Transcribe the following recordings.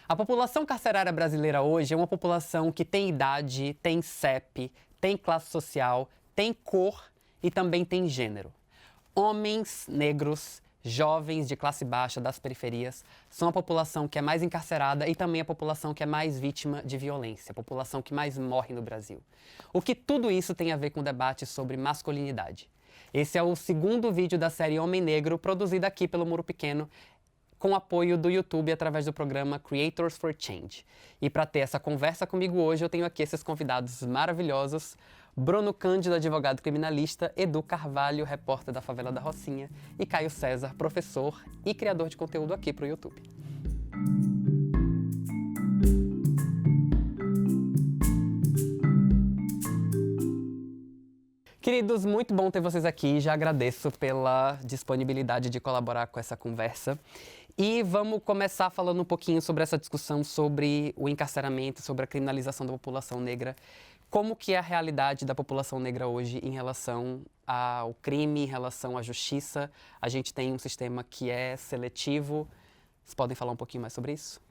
A população carcerária brasileira hoje é uma população que tem idade, tem CEP, tem classe social, tem cor e também tem gênero. Homens negros, jovens de classe baixa das periferias são a população que é mais encarcerada e também a população que é mais vítima de violência, a população que mais morre no Brasil. O que tudo isso tem a ver com o debate sobre masculinidade? Esse é o segundo vídeo da série Homem Negro, produzida aqui pelo Muro Pequeno, com apoio do YouTube através do programa Creators for Change. E para ter essa conversa comigo hoje, eu tenho aqui esses convidados maravilhosos: Bruno Cândido, advogado criminalista, Edu Carvalho, repórter da Favela da Rocinha, e Caio César, professor e criador de conteúdo aqui para o YouTube. Queridos, muito bom ter vocês aqui. Já agradeço pela disponibilidade de colaborar com essa conversa. E vamos começar falando um pouquinho sobre essa discussão sobre o encarceramento, sobre a criminalização da população negra. Como que é a realidade da população negra hoje em relação ao crime, em relação à justiça? A gente tem um sistema que é seletivo. Vocês podem falar um pouquinho mais sobre isso?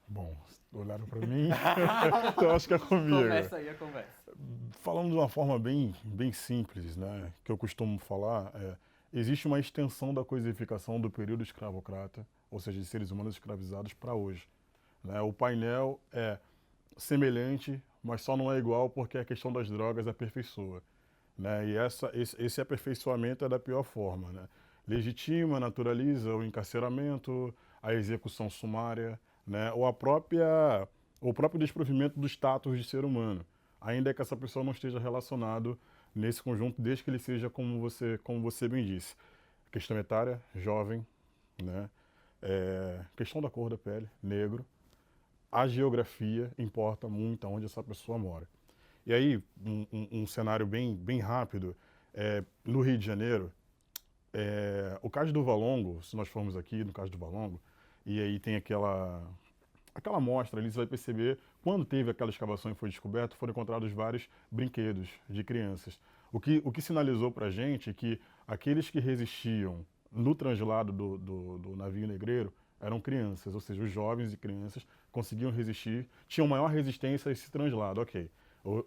Bom, olharam para mim, então acho que é comigo. Começa aí a conversa. Falando de uma forma bem simples, né, que eu costumo falar, existe uma extensão da coisificação do período escravocrata, ou seja, de seres humanos escravizados, para hoje. Né? O painel é semelhante, mas só não é igual porque a questão das drogas aperfeiçoa. Né? E esse aperfeiçoamento é da pior forma. Né? Legitima, naturaliza o encarceramento, a execução sumária, né? Ou o próprio desprovimento do status de ser humano, ainda que essa pessoa não esteja relacionado nesse conjunto, desde que ele seja, como você bem disse, questão etária, jovem, né? Questão da cor da pele, negro. A geografia importa muito aonde essa pessoa mora. E aí, um cenário bem rápido, no Rio de Janeiro, o caso do Valongo, se nós formos aqui no caso do Valongo, e aí tem aquela amostra ali, você vai perceber, quando teve aquela escavação e foi descoberto, foram encontrados vários brinquedos de crianças. O que sinalizou pra gente que aqueles que resistiam no translado do navio negreiro eram crianças, ou seja, os jovens e crianças conseguiam resistir, tinham maior resistência a esse translado, ok.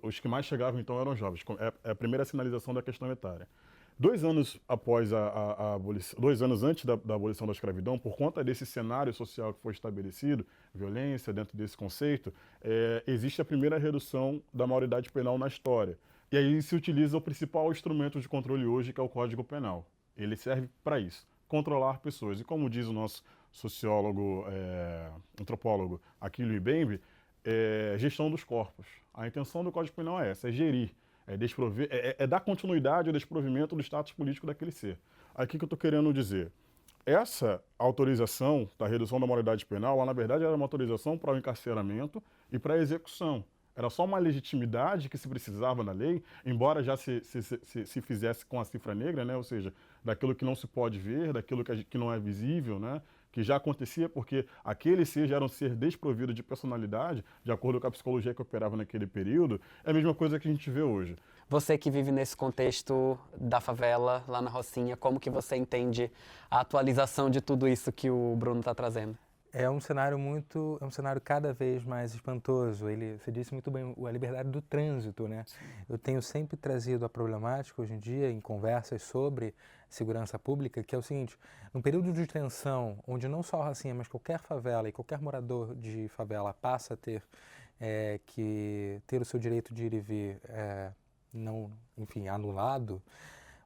Os que mais chegavam então eram jovens, é a primeira sinalização da questão etária. 2 anos após a abolição, 2 anos antes da abolição da escravidão, por conta desse cenário social que foi estabelecido, violência dentro desse conceito, existe a primeira redução da maioridade penal na história. E aí se utiliza o principal instrumento de controle hoje, que é o Código Penal. Ele serve para isso, controlar pessoas. E como diz o nosso sociólogo, antropólogo Aquilio Mbembe, gestão dos corpos. A intenção do Código Penal é essa, é gerir. É dar continuidade ao desprovimento do status político daquele ser. Aqui que eu estou querendo dizer, essa autorização da redução da maioridade penal, ela, na verdade, era uma autorização para o encarceramento e para a execução. Era só uma legitimidade que se precisava na lei, embora já se fizesse com a cifra negra, né? Ou seja, daquilo que não se pode ver, daquilo que não é visível, né? Que já acontecia porque aquele ser já era um ser desprovido de personalidade, de acordo com a psicologia que operava naquele período, é a mesma coisa que a gente vê hoje. Você que vive nesse contexto da favela, lá na Rocinha, como que você entende a atualização de tudo isso que o Bruno está trazendo? É um cenário cada vez mais espantoso. Você disse muito bem, a liberdade do trânsito, né? Sim. Eu tenho sempre trazido a problemática hoje em dia em conversas sobre segurança pública, que é o seguinte: num período de tensão, onde não só a Rocinha, mas qualquer favela e qualquer morador de favela passa a ter que ter o seu direito de ir e vir anulado,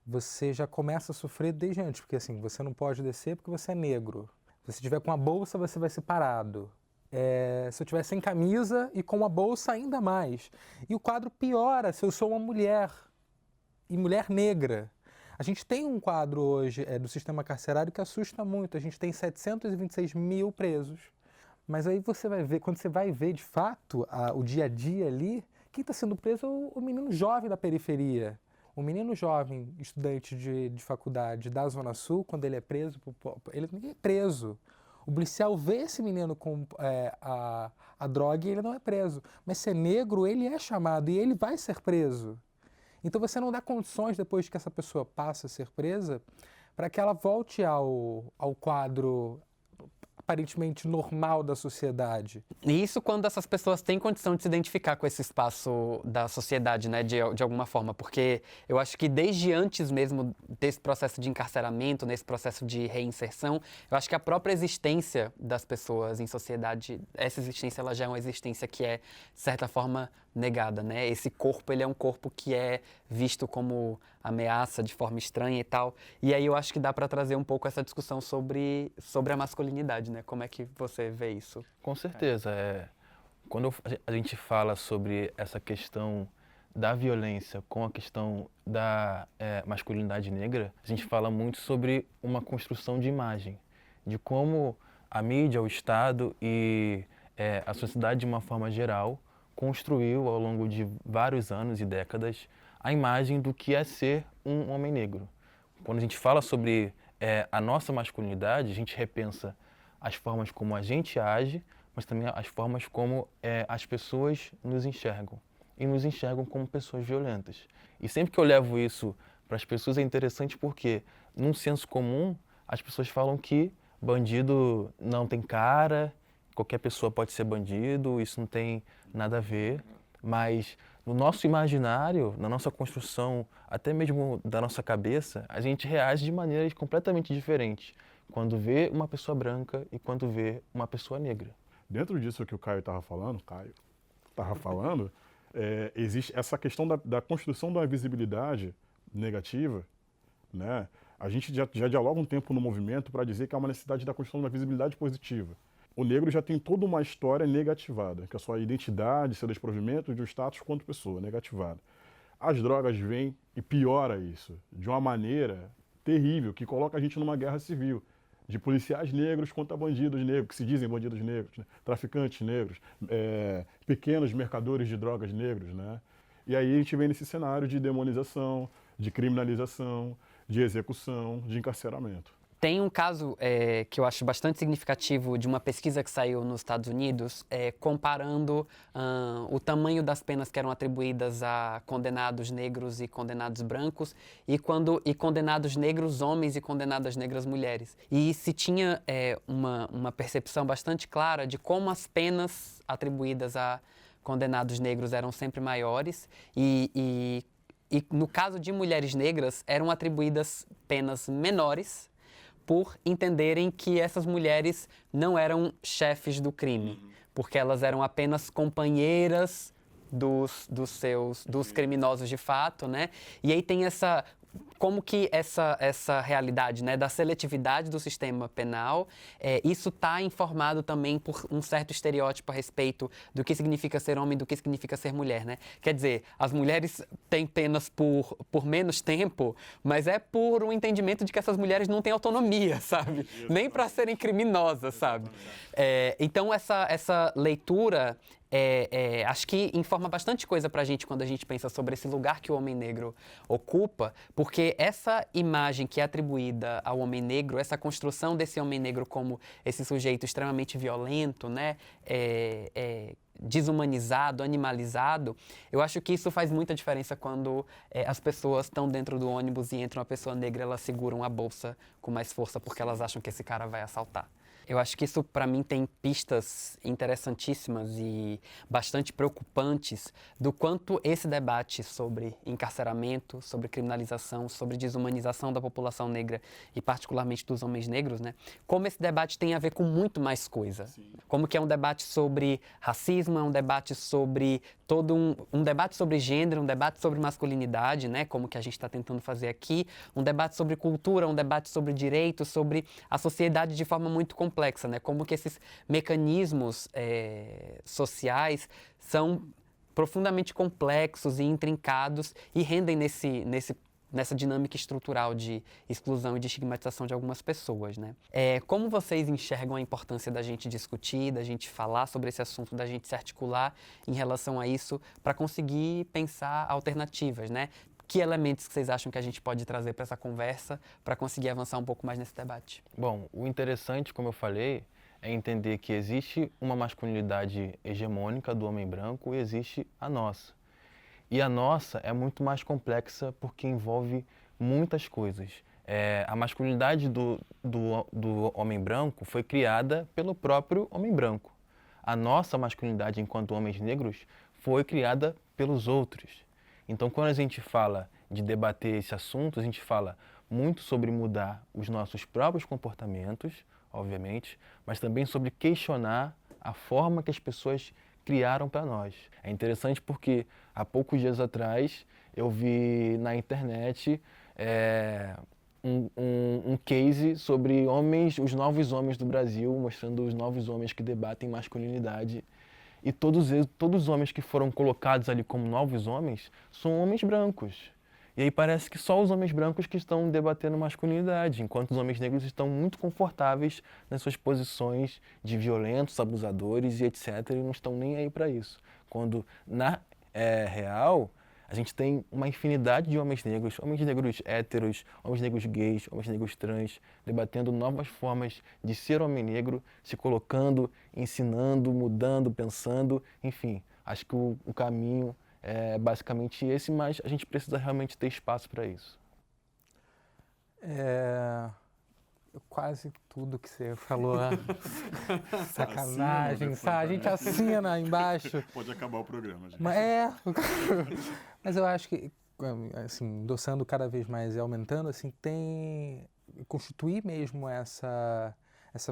você já começa a sofrer desde antes, porque assim, você não pode descer porque você é negro. Se você estiver com a bolsa, você vai ser parado. Se eu estiver sem camisa e com a bolsa, ainda mais. E o quadro piora se eu sou uma mulher, e mulher negra. A gente tem um quadro hoje do sistema carcerário que assusta muito. A gente tem 726 mil presos. Mas aí você vai ver, quando você vai ver de fato o dia a dia ali, quem está sendo preso é o menino jovem da periferia. O menino jovem, estudante de faculdade da Zona Sul, quando ele é preso, ele não é preso. O policial vê esse menino com a droga e ele não é preso. Mas se é negro, ele é chamado e ele vai ser preso. Então você não dá condições, depois que essa pessoa passa a ser presa, para que ela volte ao quadro aparentemente normal da sociedade. E isso quando essas pessoas têm condição de se identificar com esse espaço da sociedade, né, de alguma forma, porque eu acho que desde antes mesmo desse processo de encarceramento, nesse processo de reinserção, eu acho que a própria existência das pessoas em sociedade, essa existência ela já é uma existência que é, de certa forma, negada, né? Esse corpo, ele é um corpo que é visto como ameaça de forma estranha e tal. E aí eu acho que dá para trazer um pouco essa discussão sobre a masculinidade, né? Como é que você vê isso? Com certeza. Quando a gente fala sobre essa questão da violência com a questão da masculinidade negra, a gente fala muito sobre uma construção de imagem, de como a mídia, o Estado e a sociedade de uma forma geral construiu ao longo de vários anos e décadas a imagem do que é ser um homem negro. Quando a gente fala sobre a nossa masculinidade, a gente repensa as formas como a gente age, mas também as formas como as pessoas nos enxergam. E nos enxergam como pessoas violentas. E sempre que eu levo isso para as pessoas é interessante porque, num senso comum, as pessoas falam que bandido não tem cara, qualquer pessoa pode ser bandido, isso não tem nada a ver. Mas no nosso imaginário, na nossa construção, até mesmo da nossa cabeça, a gente reage de maneiras completamente diferentes quando vê uma pessoa branca e quando vê uma pessoa negra. Dentro disso que o Caio estava falando, existe essa questão da construção da visibilidade negativa, né? A gente já dialoga um tempo no movimento para dizer que há uma necessidade da construção de uma visibilidade positiva. O negro já tem toda uma história negativada, que é a sua identidade, seu desprovimento de um status quanto pessoa, negativada. As drogas vêm e piora isso, de uma maneira terrível, que coloca a gente numa guerra civil, de policiais negros contra bandidos negros, que se dizem bandidos negros, né? Traficantes negros, pequenos mercadores de drogas negros, né? E aí a gente vem nesse cenário de demonização, de criminalização, de execução, de encarceramento. Tem um caso que eu acho bastante significativo de uma pesquisa que saiu nos Estados Unidos, comparando o tamanho das penas que eram atribuídas a condenados negros e condenados brancos e condenados negros homens e condenadas negras mulheres. E se tinha uma percepção bastante clara de como as penas atribuídas a condenados negros eram sempre maiores e no caso de mulheres negras eram atribuídas penas menores por entenderem que essas mulheres não eram chefes do crime, porque elas eram apenas companheiras dos criminosos de fato, né? E aí tem como que essa realidade, né, da seletividade do sistema penal, isso está informado também por um certo estereótipo a respeito do que significa ser homem, do que significa ser mulher, né? Quer dizer, as mulheres têm penas por menos tempo, mas é por um entendimento de que essas mulheres não têm autonomia, sabe? Nem para serem criminosas, sabe? Então essa leitura acho que informa bastante coisa pra gente quando a gente pensa sobre esse lugar que o homem negro ocupa, porque essa imagem que é atribuída ao homem negro, essa construção desse homem negro como esse sujeito extremamente violento, né, desumanizado, animalizado, eu acho que isso faz muita diferença quando as pessoas estão dentro do ônibus e entra uma pessoa negra, elas seguram a bolsa com mais força porque elas acham que esse cara vai assaltar. Eu acho que isso, para mim, tem pistas interessantíssimas e bastante preocupantes do quanto esse debate sobre encarceramento, sobre criminalização, sobre desumanização da população negra e particularmente dos homens negros, né? Como esse debate tem a ver com muito mais coisa. Sim. Como que é um debate sobre racismo, é um debate sobre um debate sobre gênero, um debate sobre masculinidade, né? Como que a gente está tentando fazer aqui, um debate sobre cultura, um debate sobre direitos, sobre a sociedade de forma muito complexa, né? Como que esses mecanismos sociais são profundamente complexos e intrincados e rendem nessa dinâmica estrutural de exclusão e de estigmatização de algumas pessoas, né? Como vocês enxergam a importância da gente discutir, da gente falar sobre esse assunto, da gente se articular em relação a isso para conseguir pensar alternativas, né? Que elementos que vocês acham que a gente pode trazer para essa conversa para conseguir avançar um pouco mais nesse debate? Bom, o interessante, como eu falei, é entender que existe uma masculinidade hegemônica do homem branco e existe a nossa. E a nossa é muito mais complexa porque envolve muitas coisas. A masculinidade do homem branco foi criada pelo próprio homem branco. A nossa masculinidade enquanto homens negros foi criada pelos outros. Então, quando a gente fala de debater esse assunto, a gente fala muito sobre mudar os nossos próprios comportamentos, obviamente, mas também sobre questionar a forma que as pessoas criaram para nós. É interessante porque há poucos dias atrás eu vi na internet um case sobre os novos homens do Brasil, mostrando os novos homens que debatem masculinidade. E todos os homens que foram colocados ali como novos homens são homens brancos. E aí parece que só os homens brancos que estão debatendo masculinidade, enquanto os homens negros estão muito confortáveis nas suas posições de violentos, abusadores e etc. E não estão nem aí para isso. Quando, na real, a gente tem uma infinidade de homens negros héteros, homens negros gays, homens negros trans, debatendo novas formas de ser homem negro, se colocando, ensinando, mudando, pensando, enfim. Acho que o caminho é basicamente esse, mas a gente precisa realmente ter espaço para isso. Quase tudo que você falou, sacanagem, sabe? A gente assina embaixo. Pode acabar o programa, gente. Mas eu acho que, assim, endossando cada vez mais e aumentando, assim, tem constituir mesmo essa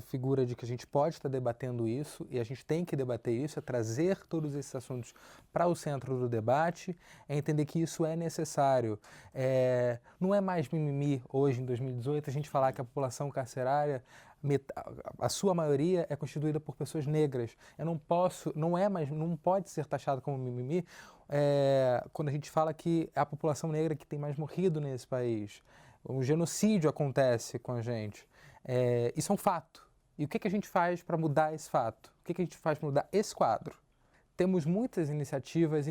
figura de que a gente pode estar debatendo isso e a gente tem que debater isso, é trazer todos esses assuntos para o centro do debate, é entender que isso é necessário. Não é mais mimimi hoje, em 2018, a gente falar que a população carcerária, a sua maioria é constituída por pessoas negras. Não pode ser taxado como mimimi quando a gente fala que é a população negra que tem mais morrido nesse país. Um genocídio acontece com a gente. Isso é um fato. E o que a gente faz para mudar esse fato? O que a gente faz para mudar esse quadro? Temos muitas iniciativas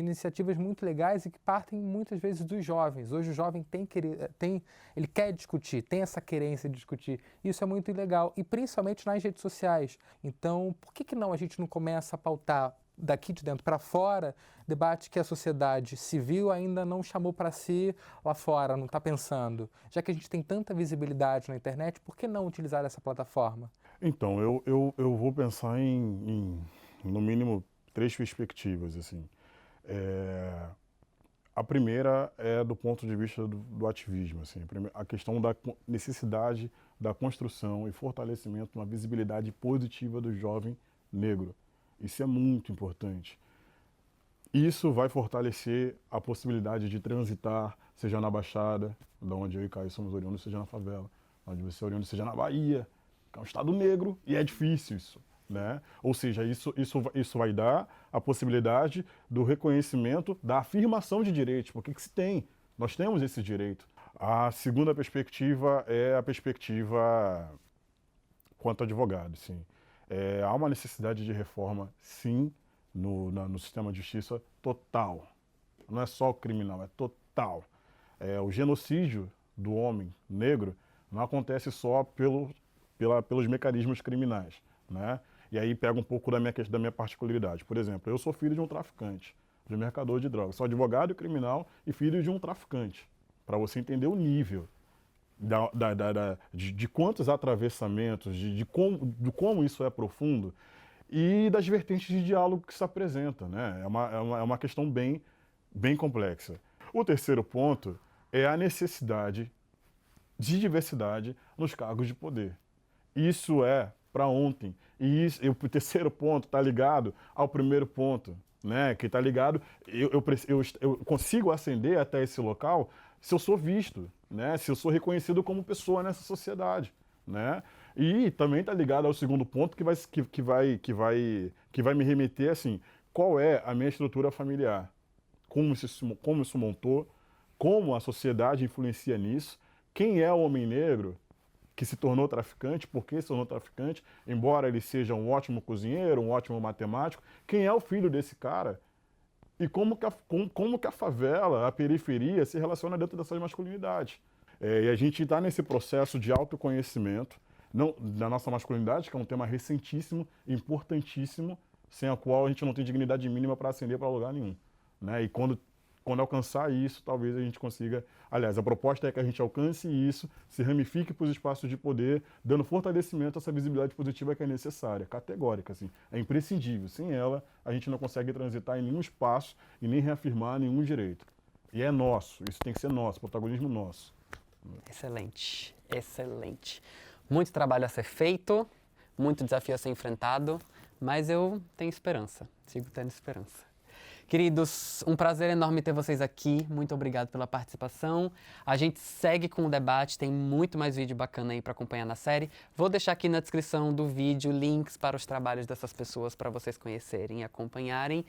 muito legais e que partem muitas vezes dos jovens. Hoje o jovem ele quer discutir, tem essa querência de discutir. Isso é muito legal, e principalmente nas redes sociais. Então, por que não a gente não começa a pautar daqui de dentro para fora debate que a sociedade civil ainda não chamou para si lá fora, não está pensando? Já que a gente tem tanta visibilidade na internet, por que não utilizar essa plataforma? Então, eu vou pensar em no mínimo, 3 perspectivas, assim. A primeira é do ponto de vista do ativismo, assim, a questão da necessidade da construção e fortalecimento de uma visibilidade positiva do jovem negro. Isso é muito importante. Isso vai fortalecer a possibilidade de transitar, seja na Baixada, de onde eu e Caio somos oriundos, seja na favela, onde você é oriundo, seja na Bahia, que é um estado negro e é difícil isso. Né? Ou seja, isso vai dar a possibilidade do reconhecimento, da afirmação de direitos, porque que se tem, nós temos esse direito. A segunda perspectiva é a perspectiva quanto advogado, sim. Há uma necessidade de reforma, sim, no sistema de justiça total. Não é só criminal, é total. O genocídio do homem negro não acontece só pelos mecanismos criminais, né? E aí pega um pouco da minha particularidade. Por exemplo, eu sou filho de um traficante, de um mercador de drogas. Sou advogado criminal e filho de um traficante. Para você entender o nível de quantos atravessamentos, de como isso é profundo e das vertentes de diálogo que se apresenta, né? É uma questão bem complexa. O terceiro ponto é a necessidade de diversidade nos cargos de poder. Isso é para ontem. E o terceiro ponto está ligado ao primeiro ponto, né? Que está ligado, eu consigo ascender até esse local se eu sou visto, né? Se eu sou reconhecido como pessoa nessa sociedade, né? E também está ligado ao segundo ponto que vai me remeter assim, qual é a minha estrutura familiar, como isso montou, como a sociedade influencia nisso, quem é o homem negro que se tornou traficante, por que se tornou traficante, embora ele seja um ótimo cozinheiro, um ótimo matemático, quem é o filho desse cara? E como que a favela, a periferia, se relaciona dentro dessas masculinidades. E a gente está nesse processo de autoconhecimento da nossa masculinidade, que é um tema recentíssimo, importantíssimo, sem a qual a gente não tem dignidade mínima para ascender para lugar nenhum. Né? E quando Quando alcançar isso, talvez a gente consiga... Aliás, a proposta é que a gente alcance isso, se ramifique para os espaços de poder, dando fortalecimento a essa visibilidade positiva que é necessária, categórica, assim. É imprescindível. Sem ela, a gente não consegue transitar em nenhum espaço e nem reafirmar nenhum direito. E é nosso, isso tem que ser nosso, protagonismo nosso. Excelente, excelente. Muito trabalho a ser feito, muito desafio a ser enfrentado, mas eu tenho esperança, sigo tendo esperança. Queridos, um prazer enorme ter vocês aqui, muito obrigado pela participação. A gente segue com o debate, tem muito mais vídeo bacana aí para acompanhar na série. Vou deixar aqui na descrição do vídeo links para os trabalhos dessas pessoas para vocês conhecerem e acompanharem.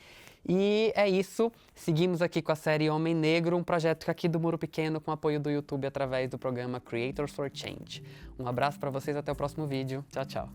E é isso, seguimos aqui com a série Homem Negro, um projeto aqui do Muro Pequeno com apoio do YouTube através do programa Creators for Change. Um abraço para vocês, até o próximo vídeo. Tchau, tchau.